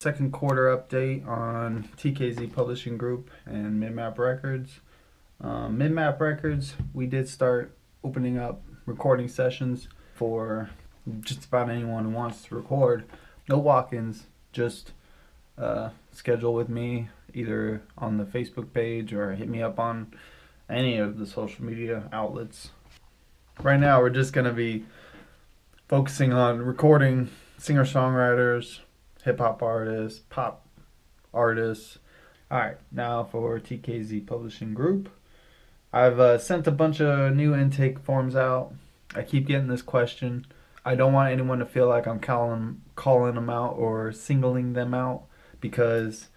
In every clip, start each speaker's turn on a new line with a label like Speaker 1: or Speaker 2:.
Speaker 1: Second quarter update on TKZ Publishing Group and Midmap Records. Midmap Records, we did start opening up recording sessions for just about anyone who wants to record. No walk-ins, just schedule with me either on the Facebook page or hit me up on any of the social media outlets. Right now, we're just going to be focusing on recording singer-songwriters, hip-hop artists, pop artists. Alright, now for TKZ Publishing Group. I've sent a bunch of new intake forms out. I keep getting this question. I don't want anyone to feel like I'm calling them out or singling them out, because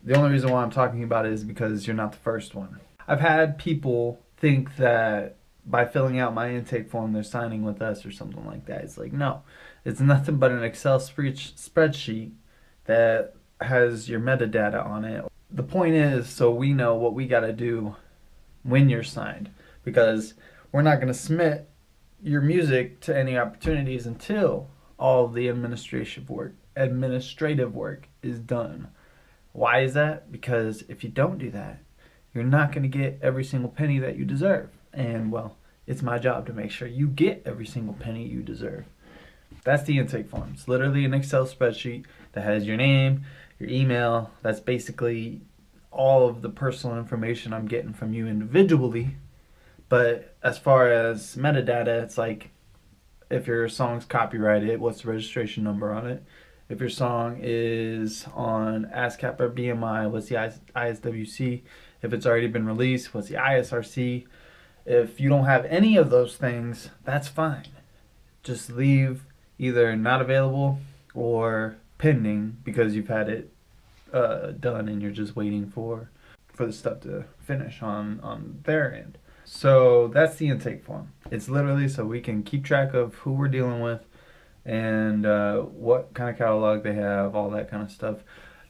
Speaker 1: the only reason why I'm talking about it is because you're not the first one. I've had people think that by filling out my intake form they're signing with us or something like that. It's like, no. It's nothing but an Excel spreadsheet that has your metadata on it. The point is, so we know what we got to do when you're signed, because we're not going to submit your music to any opportunities until all of the administrative work is done. Why is that? Because if you don't do that, you're not going to get every single penny that you deserve. And, well, it's my job to make sure you get every single penny you deserve. That's the intake form. It's literally an Excel spreadsheet that has your name, your email. That's basically all of the personal information I'm getting from you individually. But as far as metadata, it's like if your song's copyrighted, what's the registration number on it? If your song is on ASCAP or BMI, what's the ISWC? If it's already been released, what's the ISRC? If you don't have any of those things, that's fine. Just leave either not available or pending, because you've had it done and you're just waiting for the stuff to finish on their end. So that's the intake form. It's literally so we can keep track of who we're dealing with and what kind of catalog they have, all that kind of stuff.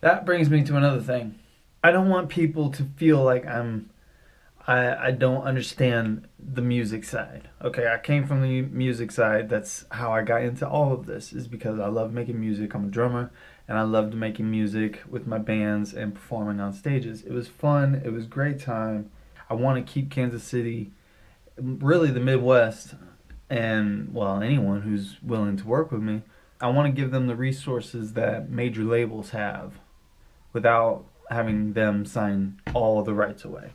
Speaker 1: That brings me to another thing. I don't want people to feel like I don't understand the music side. Okay, I came from the music side. That's how I got into all of this, is because I love making music. I'm a drummer, and I loved making music with my bands and performing on stages. It was fun. It was a great time. I want to keep Kansas City, really the Midwest, and, well, anyone who's willing to work with me, I want to give them the resources that major labels have without having them sign all of the rights away.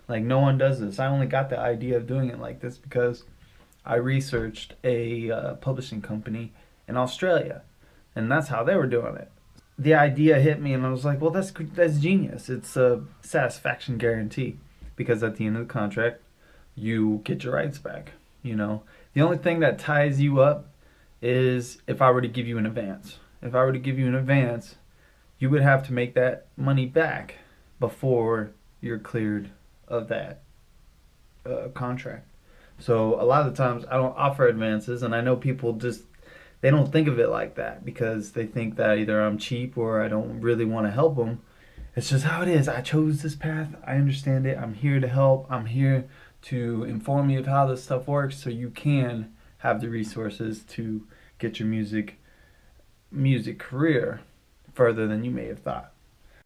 Speaker 1: Like, no one does this. I only got the idea of doing it like this because I researched a publishing company in Australia, and that's how they were doing it. The idea hit me, and I was like, well, that's genius. It's a satisfaction guarantee, because at the end of the contract, you get your rights back. You know, the only thing that ties you up is if I were to give you an advance. If I were to give you an advance, you would have to make that money back before you're cleared of that contract. So a lot of the times I don't offer advances, and I know people just, they don't think of it like that because they think that either I'm cheap or I don't really want to help them. It's just how it is. I chose this path. I understand it. I'm here to help. I'm here to inform you of how this stuff works so you can have the resources to get your music career further than you may have thought.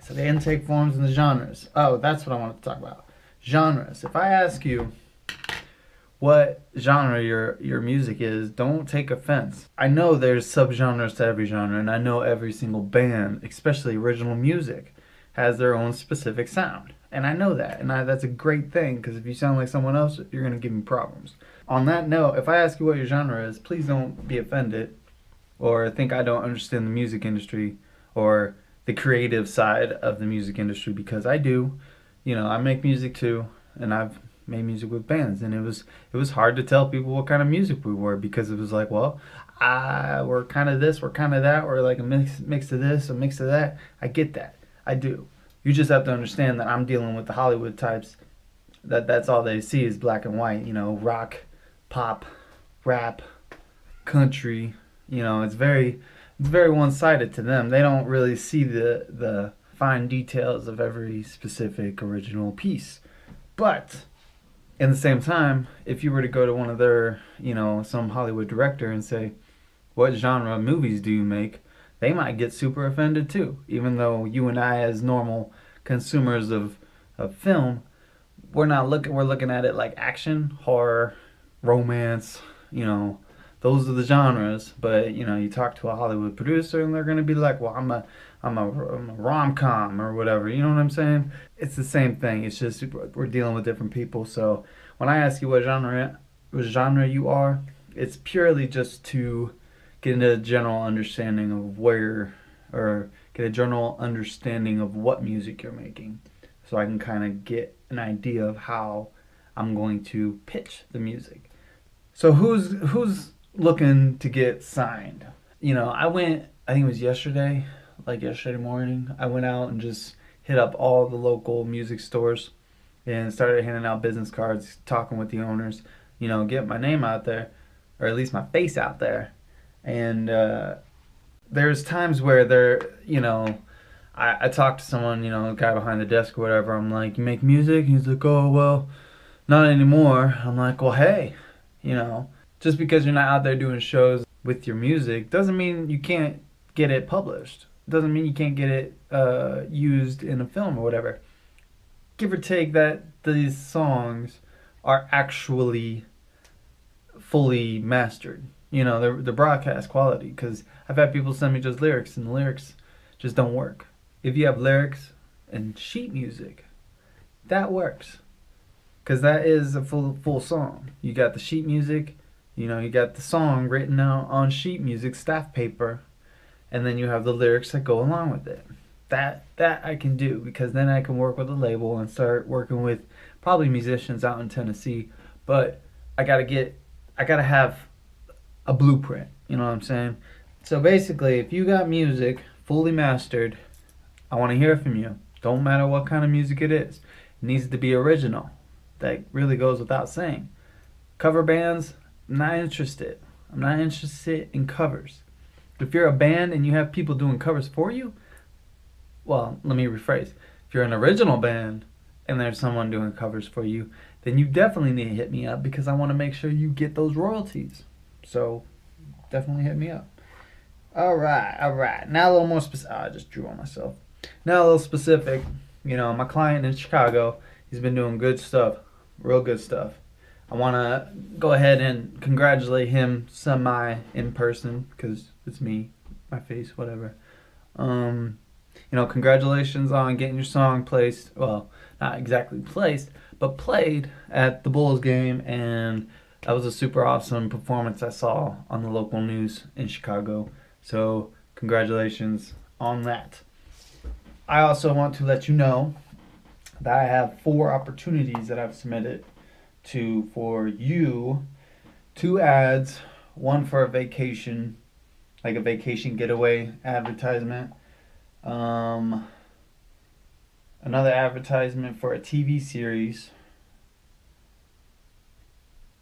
Speaker 1: So the intake forms and the genres. Oh, that's what I wanted to talk about. Genres. If I ask you what genre your music is, don't take offense. I know there's subgenres to every genre, and I know every single band, especially original music, has their own specific sound. And I know that, and that's a great thing, because if you sound like someone else, you're going to give me problems. On that note, if I ask you what your genre is, please don't be offended or think I don't understand the music industry or the creative side of the music industry, because I do. You know, I make music too, and I've made music with bands, and it was hard to tell people what kind of music we were, because it was like, well, we're kind of this, we're kind of that, we're like a mix of this, a mix of that. I get that. I do. You just have to understand that I'm dealing with the Hollywood types. That's all they see is black and white, you know, rock, pop, rap, country. You know, it's very one-sided to them. They don't really see the fine details of every specific original piece. But in the same time, if you were to go to one of their, you know, some Hollywood director and say, what genre of movies do you make? they might get super offended too. Even though you and I, as normal consumers of film, we're looking at it like action, horror, romance, you know, those are the genres. But you know, you talk to a Hollywood producer and they're gonna be like, well, I'm a rom com or whatever. You know what I'm saying? It's the same thing. It's just we're dealing with different people. So when I ask you what genre you are, it's purely just to get a general understanding of or get a general understanding of what music you're making, so I can kind of get an idea of how I'm going to pitch the music. So who's looking to get signed? You know, I think it was yesterday, like yesterday morning, I went out and just hit up all the local music stores and started handing out business cards, talking with the owners, you know, get my name out there, or at least my face out there. And there's times where you know, I talk to someone, you know, a guy behind the desk or whatever. I'm like, you make music? He's like, oh, well, not anymore. I'm like, well, hey, you know, just because you're not out there doing shows with your music doesn't mean you can't get it published. Doesn't mean you can't get it used in a film or whatever. Give or take that these songs are actually fully mastered. You know, the broadcast quality. Because I've had people send me just lyrics, and the lyrics just don't work. If you have lyrics and sheet music, that works. Because that is a full song. You got the sheet music, you know, you got the song written out on sheet music, staff paper, and then you have the lyrics that go along with it. That I can do, because then I can work with a label and start working with probably musicians out in Tennessee. But I gotta have a blueprint. You know what I'm saying? So basically, if you got music fully mastered, I want to hear from you. Don't matter what kind of music it is. It needs to be original. That really goes without saying. Cover bands, I'm not interested. I'm not interested in covers. If you're a band and you have people doing covers for you, well, let me rephrase. If you're an original band and there's someone doing covers for you, then you definitely need to hit me up, because I want to make sure you get those royalties. So definitely hit me up. All right. Now a little more specific. I just drew on myself. Now a little specific. You know, my client in Chicago, he's been doing good stuff, real good stuff. I want to go ahead and congratulate him semi in person, because it's me, my face, whatever. You know, congratulations on getting your song placed. Well, not exactly placed, but played at the Bulls game, and that was a super awesome performance I saw on the local news in Chicago. So congratulations on that. I also want to let you know that I have 4 opportunities that I've submitted to for you. 2 ads, one for a vacation, like a vacation getaway advertisement. Another advertisement for a TV series.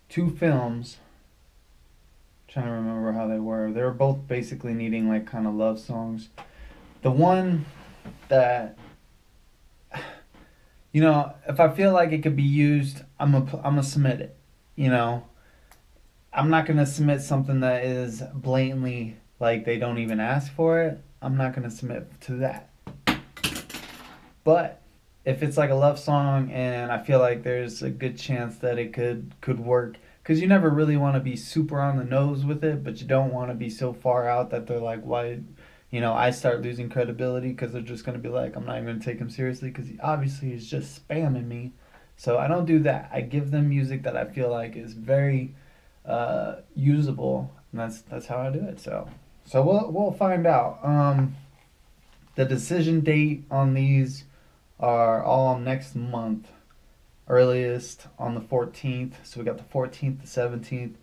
Speaker 1: 2 films. Trying to remember how they were. They were both basically needing like kind of love songs. The one that, you know, if I feel like it could be used, I'm gonna submit it. You know, I'm not gonna submit something that is blatantly like they don't even ask for it. I'm not gonna submit to that. But if it's like a love song and I feel like there's a good chance that it could work, because you never really want to be super on the nose with it, but you don't want to be so far out that they're like, why, you know, I start losing credibility, because they're just going to be like, I'm not even going to take him seriously, because he obviously is just spamming me. So I don't do that. I give them music that I feel like is very usable, and that's how I do it. So we'll find out. The decision date on these are all next month. Earliest on the 14th. So we got the 14th, the 17th,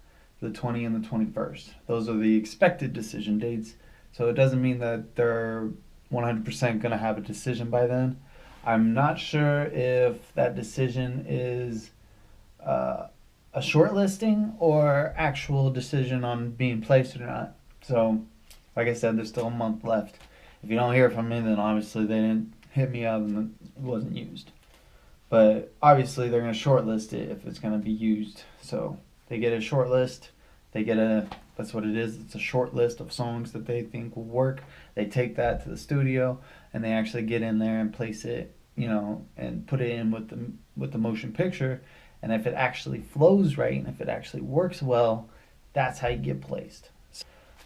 Speaker 1: the 20th, and the 21st. Those are the expected decision dates. So it doesn't mean that they're 100% going to have a decision by then. I'm not sure if that decision is a shortlisting or actual decision on being placed or not. So, like I said, there's still a month left. If you don't hear from me, then obviously they didn't hit me up and it wasn't used. But obviously they're going to shortlist it if it's going to be used. So they get a shortlist, They get that's what it is. It's a short list of songs that they think will work. They take that to the studio and they actually get in there and place it, and put it in with the motion picture. And if it actually flows right and if it actually works well, that's how you get placed.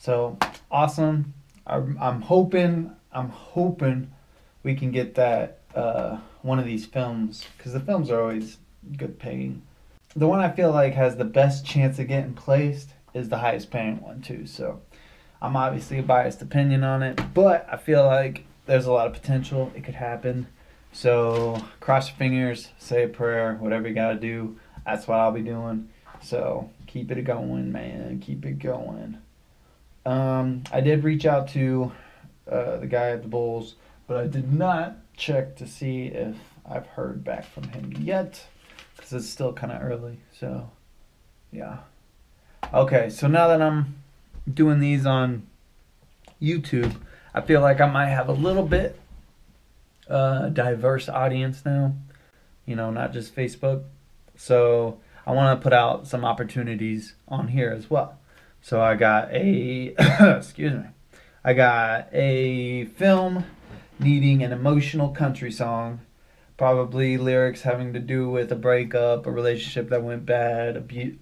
Speaker 1: So awesome. I'm hoping we can get that one of these films, because the films are always good paying. The one I feel like has the best chance of getting placed is the highest paying one too. So I'm obviously a biased opinion on it, but I feel like there's a lot of potential. It could happen. So cross your fingers, say a prayer, whatever you gotta do. That's what I'll be doing. So keep it going, man. Keep it going. I did reach out to the guy at the Bulls, but I did not check to see if I've heard back from him yet, because it's still kind of early. So yeah. Okay, so now that I'm doing these on YouTube, I feel like I might have a little bit diverse audience now, not just Facebook. So I want to put out some opportunities on here as well. So I got a I got a film needing an emotional country song, probably lyrics having to do with a breakup, a relationship that went bad,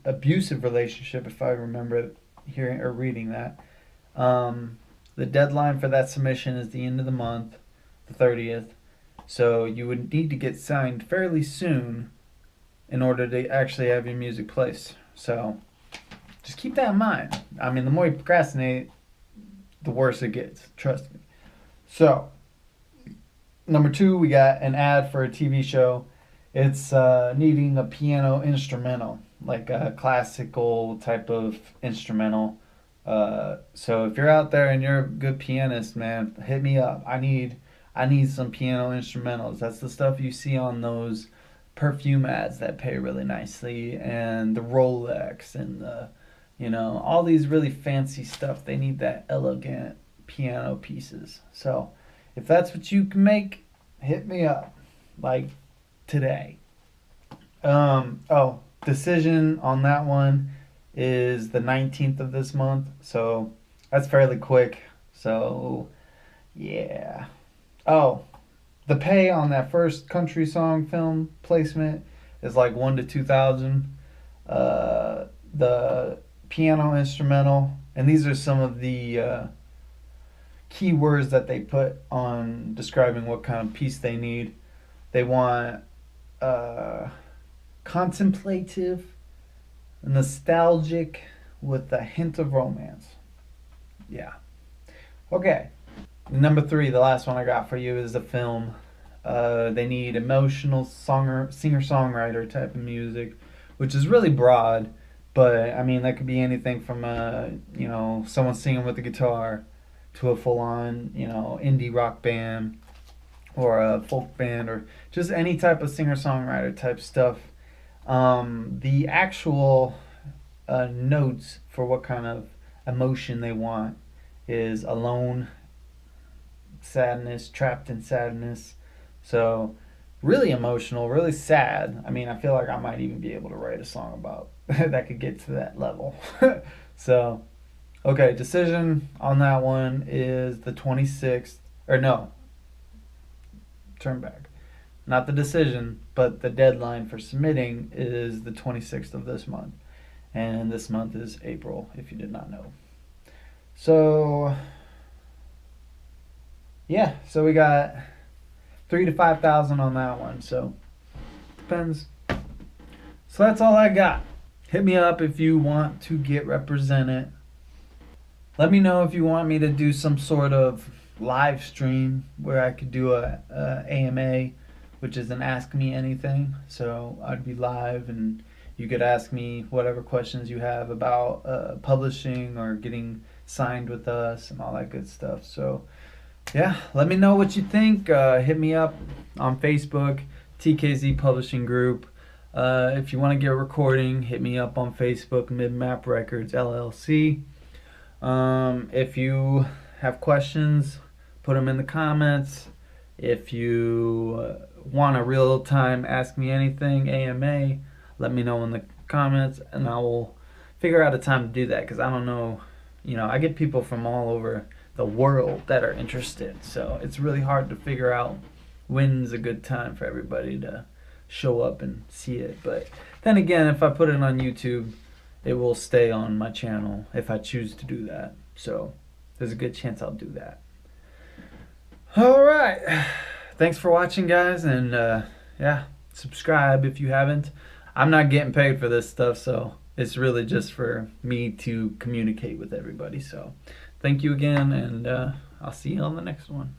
Speaker 1: abusive relationship, if I remember hearing or reading that. The deadline for that submission is the end of the month, the 30th. So you would need to get signed fairly soon in order to actually have your music placed. So just keep that in mind. I mean, the more you procrastinate, the worse it gets. Trust me. So, number 2, we got an ad for a TV show. It's needing a piano instrumental, like a classical type of instrumental. So if you're out there and you're a good pianist, man, hit me up. I need some piano instrumentals. That's the stuff you see on those perfume ads that pay really nicely, and the Rolex and the, all these really fancy stuff. They need that elegant piano pieces. So if that's what you can make, hit me up, like today. Decision on that one is the 19th of this month, so that's fairly quick. So yeah. The pay on that first country song film placement is like $1,000 to $2,000. The piano instrumental, and these are some of the key words that they put on describing what kind of piece they need. They want contemplative, nostalgic, with a hint of romance. Yeah. Okay. Number 3, the last one I got for you, is the film. They need emotional singer-songwriter type of music, which is really broad, but I mean that could be anything from someone singing with a guitar to a full-on indie rock band or a folk band, or just any type of singer-songwriter type stuff. The actual notes for what kind of emotion they want is alone, sadness, trapped in sadness. So really emotional, really sad. I mean, I feel like I might even be able to write a song about that could get to that level. So, okay, decision on that one is the 26th, or no, turn back. Not the decision, but the deadline for submitting is the 26th of this month. And this month is April, if you did not know. So yeah, so we got 3,000 to 5,000 on that one. So depends. So that's all I got. Hit me up if you want to get represented. Let me know if you want me to do some sort of live stream where I could do a AMA, which is an Ask Me Anything. So I'd be live and you could ask me whatever questions you have about publishing or getting signed with us and all that good stuff. So yeah, let me know what you think. Hit me up on Facebook, TKZ Publishing Group. If you want to get a recording, hit me up on Facebook, Midmap Records LLC. If you have questions, put them in the comments. If you want a real-time Ask Me Anything AMA, let me know in the comments, and I will figure out a time to do that, because I don't know, I get people from all over the world that are interested, so it's really hard to figure out when's a good time for everybody to show up and see it. But then again, if I put it on YouTube, it will stay on my channel if I choose to do that. So there's a good chance I'll do that. All right. Thanks for watching, guys. And yeah, subscribe if you haven't. I'm not getting paid for this stuff, so it's really just for me to communicate with everybody. So thank you again, and I'll see you on the next one.